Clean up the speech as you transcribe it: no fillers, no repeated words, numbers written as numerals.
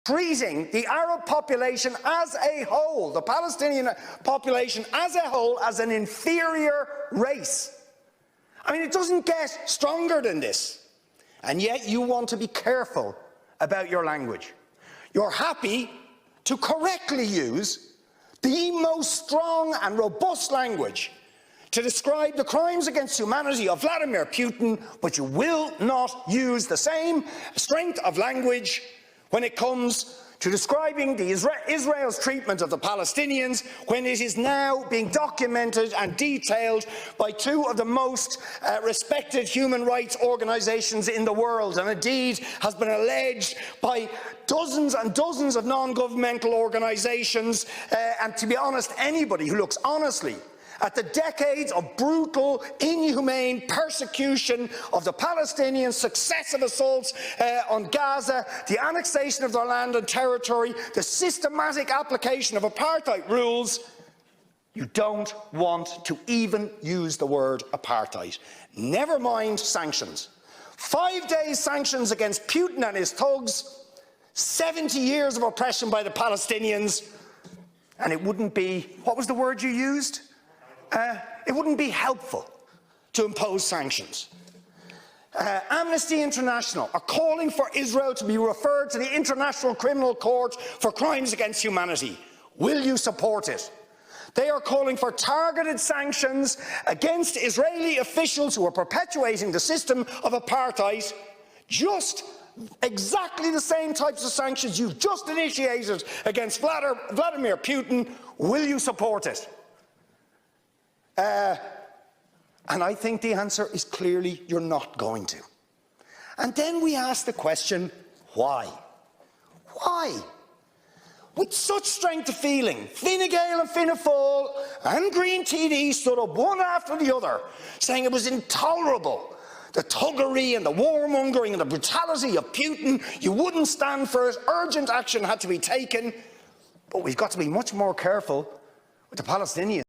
treating the Arab population as a whole, the Palestinian population as a whole, as an inferior race. I mean, it doesn't get stronger than this. And yet you want to be careful about your language. You're happy to correctly use the most strong and robust language to describe the crimes against humanity of Vladimir Putin, but you will not use the same strength of language when it comes to describing Israel's treatment of the Palestinians, when it is now being documented and detailed by two of the most respected human rights organisations in the world, and indeed has been alleged by dozens and dozens of non-governmental organisations, and to be honest, anybody who looks honestly at the decades of brutal, inhumane persecution of the Palestinians, successive assaults on Gaza, the annexation of their land and territory, the systematic application of apartheid rules, you don't want to even use the word apartheid. Never mind sanctions. 5 days sanctions against Putin and his thugs, 70 years of oppression by the Palestinians, and it wouldn't be, what was the word you used? It wouldn't be helpful to impose sanctions. Amnesty International are calling for Israel to be referred to the International Criminal Court for crimes against humanity. Will you support it? They are calling for targeted sanctions against Israeli officials who are perpetuating the system of apartheid, just exactly the same types of sanctions you've just initiated against Vladimir Putin. Will you support it? And I think the answer is clearly you're not going to. And then we ask the question, why? Why? With such strength of feeling, Fine Gael and Fianna Fáil and Green TD stood up one after the other, saying it was intolerable, the thuggery and the warmongering and the brutality of Putin. You wouldn't stand for it. Urgent action had to be taken. But we've got to be much more careful with the Palestinians.